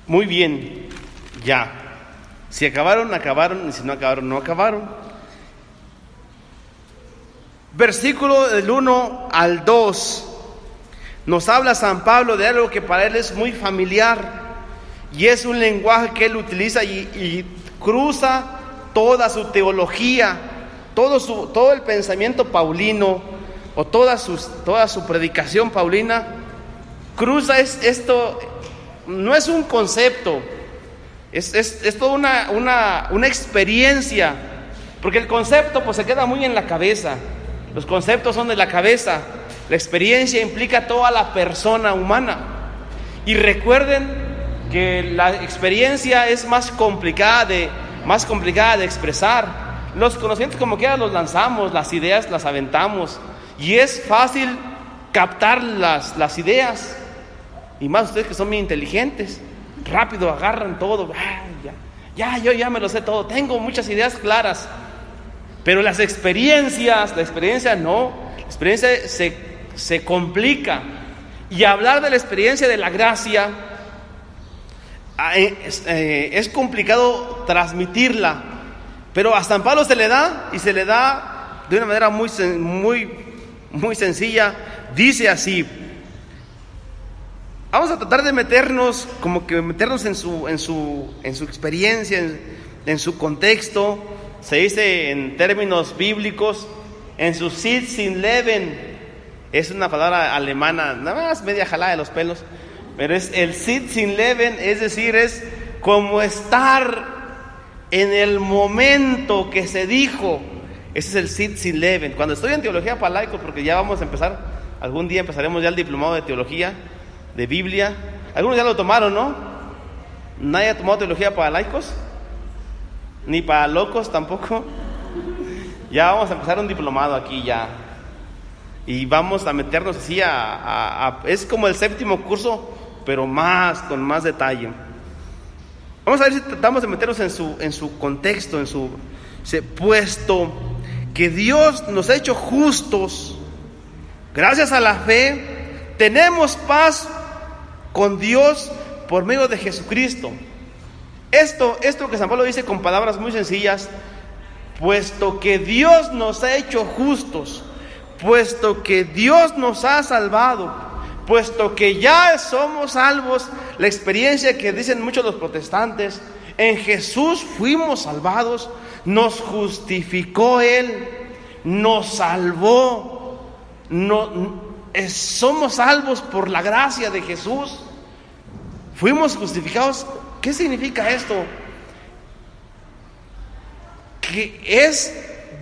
Muy bien, ya. Si acabaron, acabaron, y si no acabaron, no acabaron. Versículo del 1 al 2. Nos habla San Pablo de algo que para él es muy familiar. Y es un lenguaje que él utiliza y cruza toda su teología, todo el pensamiento paulino, o toda su predicación paulina. Cruza esto. No es un concepto, es toda una experiencia, porque el concepto pues se queda muy en la cabeza, los conceptos son de la cabeza, la experiencia implica toda la persona humana. Y recuerden que la experiencia es más complicada de expresar. Los conocimientos como quiera los lanzamos, las ideas las aventamos, y es fácil captar las ideas. Y más ustedes que son muy inteligentes, rápido agarran todo. Yo ya me lo sé todo, tengo muchas ideas claras. Pero la experiencia no. La experiencia se complica. Y hablar de la experiencia de la gracia es complicado transmitirla. Pero a San Pablo se le da, y se le da de una manera muy sencilla. Dice así. Vamos a tratar de meternos en su experiencia, en su contexto. Se dice en términos bíblicos, en su Sitz im Leben. Es una palabra alemana, nada más media jalada de los pelos, pero es el Sitz im Leben, es decir, es como estar en el momento que se dijo. Ese es el Sitz im Leben. Cuando estoy en teología para laicos, porque ya vamos a empezar, algún día empezaremos ya el diplomado de teología, de Biblia. Algunos ya lo tomaron, ¿no? ¿Nadie ha tomado teología para laicos? Ni para locos tampoco. Ya vamos a empezar un diplomado aquí ya. Y vamos a meternos así es como el 7º curso, pero con más detalle. Vamos a ver si tratamos de meternos en su contexto, puesto que Dios nos ha hecho justos, gracias a la fe, tenemos paz con Dios por medio de Jesucristo. Esto que San Pablo dice con palabras muy sencillas, puesto que Dios nos ha hecho justos, puesto que Dios nos ha salvado, puesto que ya somos salvos. La experiencia que dicen muchos los protestantes, en Jesús fuimos salvados, nos justificó Él, nos salvó, somos salvos por la gracia de Jesús, fuimos justificados. ¿Qué significa esto? Que es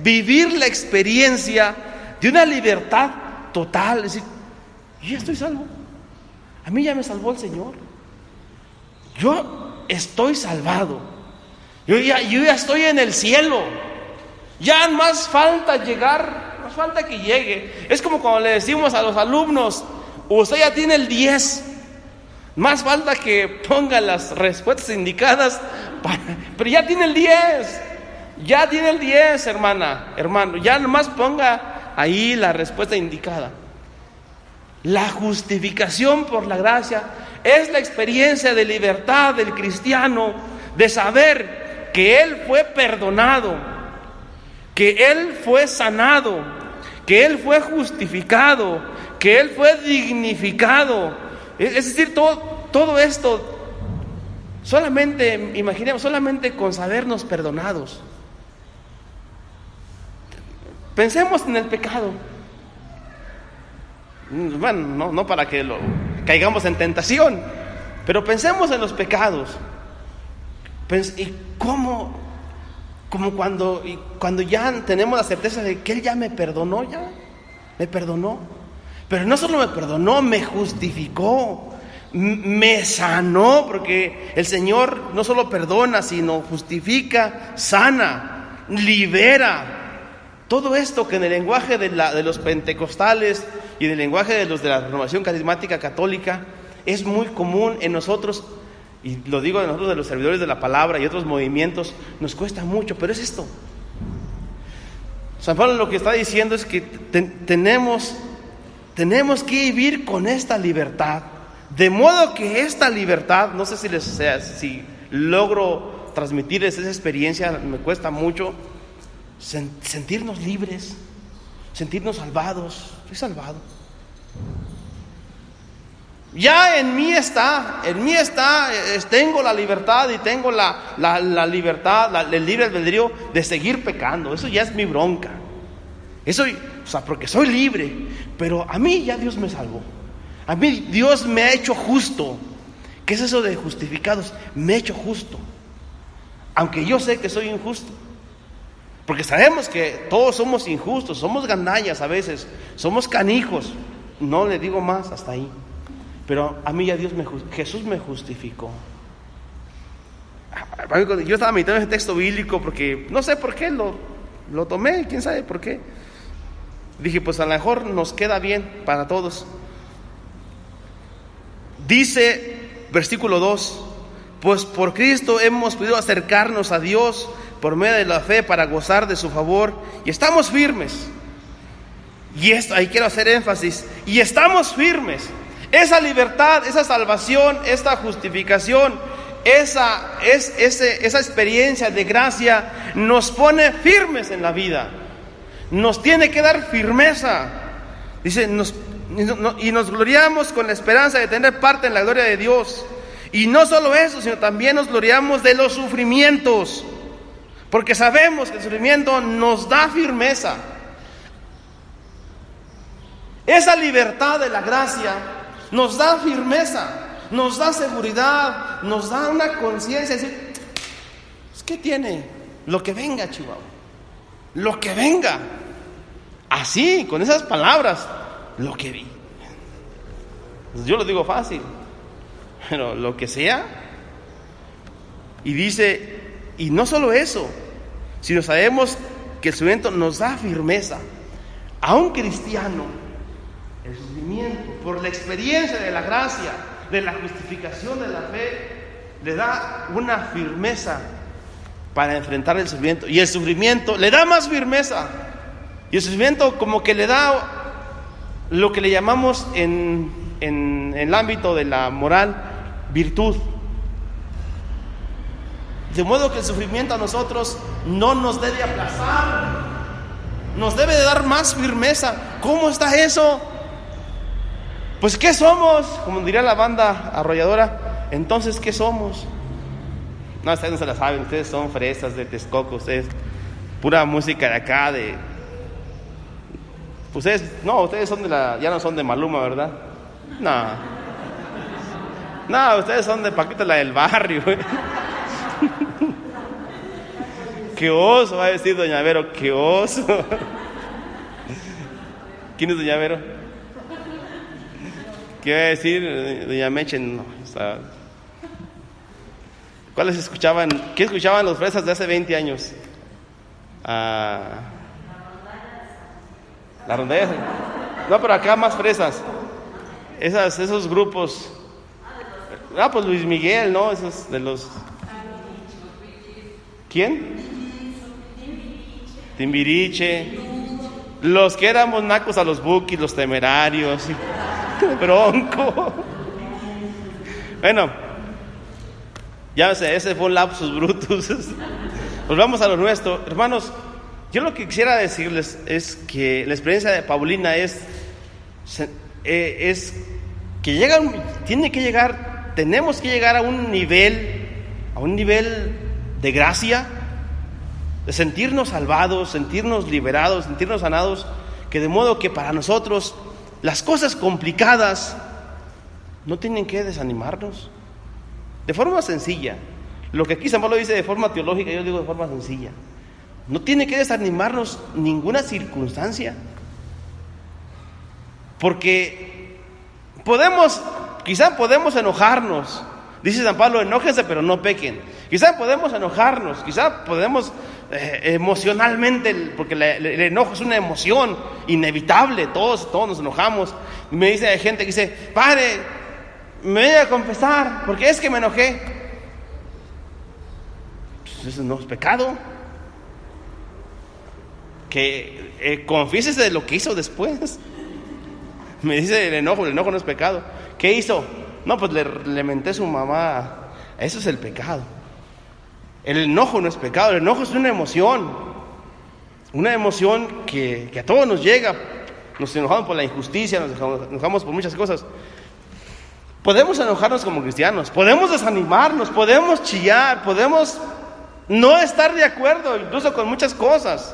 vivir la experiencia de una libertad total. Es decir, yo ya estoy salvo, a mí ya me salvó el Señor, yo estoy salvado, yo ya estoy en el cielo, ya más falta llegar, más falta que llegue. Es como cuando le decimos a los alumnos, usted ya tiene el 10, más falta que ponga las respuestas indicadas, pero ya tiene el 10, ya tiene el 10, hermano, ya nomás ponga ahí la respuesta indicada. La justificación por la gracia es la experiencia de libertad del cristiano, de saber que él fue perdonado, que él fue sanado, que él fue justificado, que él fue dignificado. Es decir, todo esto, imaginemos, solamente con sabernos perdonados. Pensemos en el pecado. Bueno, no para que caigamos en tentación, pero pensemos en los pecados. Y como cuando ya tenemos la certeza de que Él ya me perdonó, pero no solo me perdonó, me justificó, me sanó, porque el Señor no solo perdona, sino justifica, sana, libera. Todo esto que en el lenguaje de los pentecostales y en el lenguaje de los de la renovación carismática católica es muy común en nosotros, y lo digo de nosotros, de los servidores de la palabra y otros movimientos, nos cuesta mucho, pero es esto. San Pablo lo que está diciendo es que tenemos que vivir con esta libertad De modo que esta libertad, no sé si logro transmitirles esa experiencia, me cuesta mucho, sentirnos libres, sentirnos salvados. Estoy salvado. Ya en mí está, tengo la libertad y tengo la libertad, el libre albedrío de seguir pecando. Eso ya es mi bronca. Eso, porque soy libre, pero a mí ya Dios me salvó. A mí Dios me ha hecho justo. ¿Qué es eso de justificados? Me ha hecho justo, aunque yo sé que soy injusto. Porque sabemos que todos somos injustos, somos gandallas a veces, somos canijos. No le digo más, hasta ahí. Pero a mí ya Jesús me justificó. Yo estaba meditando en ese texto bíblico porque no sé por qué lo tomé, quién sabe por qué. Dije, pues a lo mejor nos queda bien para todos. Dice, versículo 2: pues por Cristo hemos podido acercarnos a Dios por medio de la fe para gozar de su favor, y estamos firmes. Y esto, ahí quiero hacer énfasis, y estamos firmes. Esa libertad, esa salvación, esta justificación, esa experiencia de gracia nos pone firmes en la vida. Nos tiene que dar firmeza. Dice, y nos gloriamos con la esperanza de tener parte en la gloria de Dios. Y no solo eso, sino también nos gloriamos de los sufrimientos, porque sabemos que el sufrimiento nos da firmeza. Esa libertad de la gracia nos da firmeza, nos da seguridad, nos da una conciencia de decir, ¿qué tiene? Lo que venga, Chihuahua, lo que venga. Así, con esas palabras, lo que vi. Yo lo digo fácil, pero lo que sea. Y dice, y no solo eso, sino sabemos que el sufrimiento nos da firmeza. A un cristiano, el sufrimiento, por la experiencia de la gracia, de la justificación de la fe, le da una firmeza para enfrentar el sufrimiento. Y el sufrimiento le da más firmeza. Y el sufrimiento como que le da lo que le llamamos en el ámbito de la moral, virtud. De modo que el sufrimiento a nosotros no nos debe aplazar, nos debe de dar más firmeza. ¿Cómo está eso? Pues ¿qué somos? Como diría la banda arrolladora, entonces ¿qué somos? No, ustedes no se la saben, ustedes son fresas de Texcoco, ustedes pura música de acá, ustedes son ya no son de Maluma, ¿verdad? No, ustedes son de Paquita, la del barrio. Qué oso, va a decir doña Vero, qué oso. ¿Quién es doña Vero? ¿Qué va a decir doña Meche? No, ¿cuáles escuchaban? ¿Qué escuchaban los fresas de hace 20 años? La rondalla. No, pero acá más fresas. Esos grupos. Pues Luis Miguel, ¿no? Esos de los. ¿Quién? Timbiriche. Los que éramos nacos a los Bukis, los Temerarios. Bronco. Bueno, ya sé, ese fue un lapsus brutus. Pues vamos a lo nuestro, hermanos. Yo lo que quisiera decirles es que la experiencia de Paulina es que tenemos que llegar a un nivel de gracia, de sentirnos salvados, sentirnos liberados, sentirnos sanados, que de modo que para nosotros las cosas complicadas no tienen que desanimarnos. De forma sencilla, lo que aquí San Pablo dice de forma teológica, yo digo de forma sencilla. No tiene que desanimarnos ninguna circunstancia, porque quizá podemos enojarnos. Dice San Pablo, enójense pero no pequen. Quizá podemos enojarnos, quizá podemos emocionalmente, porque el enojo es una emoción inevitable, todos nos enojamos. Y me dice gente que dice, padre, me voy a confesar, porque es que me enojé. Pues eso no es pecado. Que confiésese de lo que hizo después. Me dice el enojo no es pecado. ¿Qué hizo? no, pues le menté a su mamá. Eso es el pecado. El enojo no es pecado, el enojo es una emoción que a todos nos llega. Nos enojamos por la injusticia, nos enojamos por muchas cosas. Podemos enojarnos como cristianos, podemos desanimarnos, podemos chillar, podemos no estar de acuerdo incluso con muchas cosas,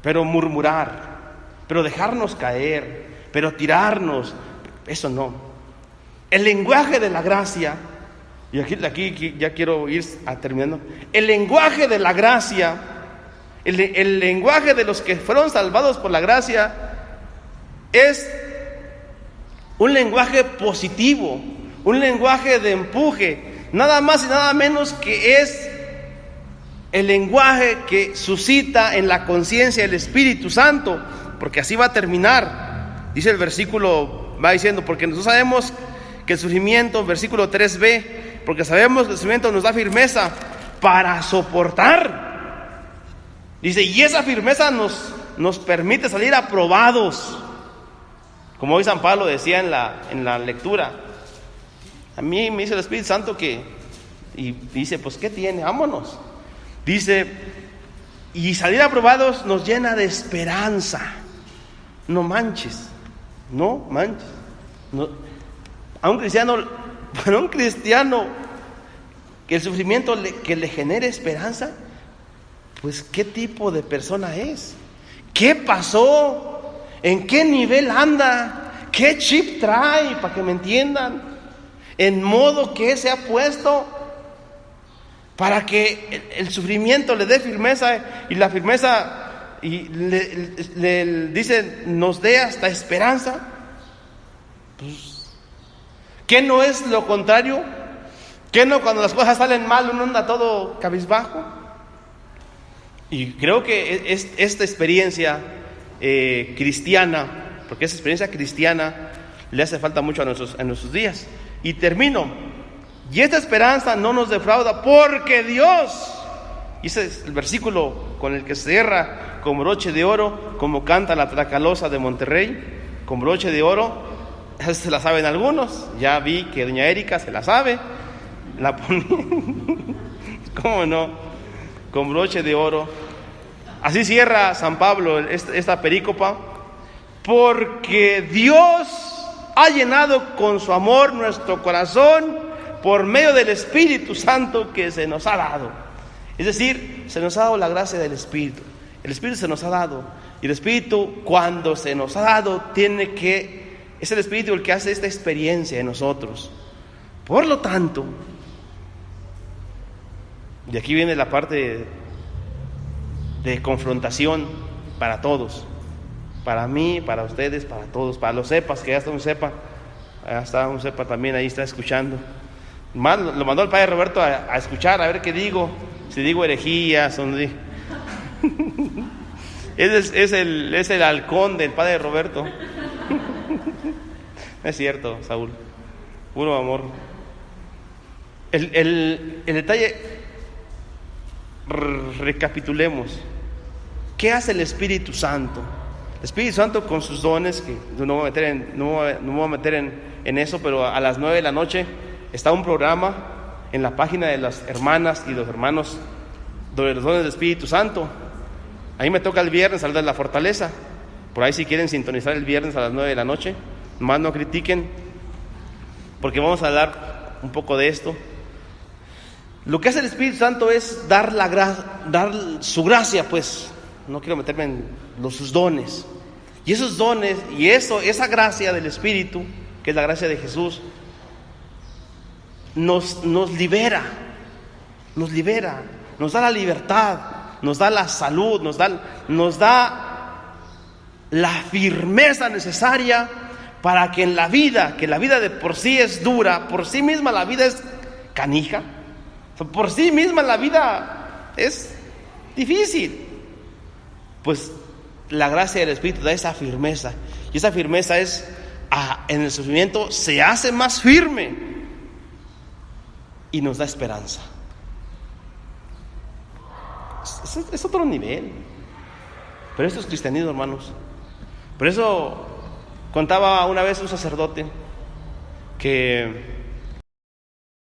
pero murmurar, pero dejarnos caer, pero tirarnos, eso no. El lenguaje de la gracia, y aquí ya quiero ir terminando. El lenguaje de la gracia, el lenguaje de los que fueron salvados por la gracia, es un lenguaje positivo, un lenguaje de empuje, nada más y nada menos que es el lenguaje que suscita en la conciencia el Espíritu Santo, porque así va a terminar. Dice el versículo, va diciendo, porque nosotros sabemos que el sufrimiento, versículo 3b, porque sabemos que el sufrimiento nos da firmeza para soportar. Dice, y esa firmeza nos permite salir aprobados. Como hoy San Pablo decía en la lectura, a mí me dice el Espíritu Santo y dice, pues ¿qué tiene? Vámonos. Dice, y salir aprobados nos llena de esperanza. No manches. No, a un cristiano que el sufrimiento que le genere esperanza, pues ¿qué tipo de persona es? ¿Qué pasó? ¿En qué nivel anda? ¿Qué chip trae? Para que me entiendan. ¿En modo que se ha puesto? Para que el sufrimiento le dé firmeza, y la firmeza y le dice, nos dé hasta esperanza. Pues, ¿qué no es lo contrario? ¿Qué no cuando las cosas salen mal uno anda todo cabizbajo? Y creo que esta experiencia cristiana, porque esa experiencia cristiana le hace falta mucho a nuestros días. Y termino. Y esta esperanza no nos defrauda, porque Dios, y ese es el versículo con el que se cierra, con broche de oro, como canta la Tracalosa de Monterrey, con broche de oro. Esa se la saben algunos, ya vi que doña Erika se la sabe, la ponía, ¿cómo no? Con broche de oro. Así cierra San Pablo esta perícopa, porque Dios ha llenado con su amor nuestro corazón por medio del Espíritu Santo que se nos ha dado. Es decir, se nos ha dado la gracia del Espíritu. El Espíritu se nos ha dado, y el Espíritu, cuando se nos ha dado, es el Espíritu el que hace esta experiencia en nosotros. Por lo tanto, y aquí viene la parte de confrontación para todos, para mí, para ustedes, para todos, para los cepas, que ya está un cepa también ahí está escuchando. Lo mandó el padre Roberto a escuchar, a ver qué digo, si digo herejías o no digo. Es el halcón del padre Roberto. Es cierto, Saúl, puro amor. El detalle, recapitulemos. ¿Qué hace el Espíritu Santo? El Espíritu Santo con sus dones, que no me voy a meter en eso, pero a las 9 de la noche está un programa en la página de las hermanas y los hermanos de los dones del Espíritu Santo. Ahí me toca el viernes hablar de la fortaleza. Por ahí si quieren sintonizar el viernes a las 9 de la noche, más no critiquen, porque vamos a hablar un poco de esto. Lo que hace el Espíritu Santo es dar su gracia, pues. No quiero meterme en sus dones. Y esos dones, esa gracia del Espíritu, que es la gracia de Jesús, nos libera, nos da la libertad, nos da la salud, nos da la firmeza necesaria para que en la vida, que la vida de por sí es dura, por sí misma la vida es canija, por sí misma la vida es difícil, pues la gracia del Espíritu da esa firmeza, y esa firmeza en el sufrimiento se hace más firme y nos da esperanza. Es otro nivel. Pero esto es cristianismo, hermanos. Por eso contaba una vez un sacerdote que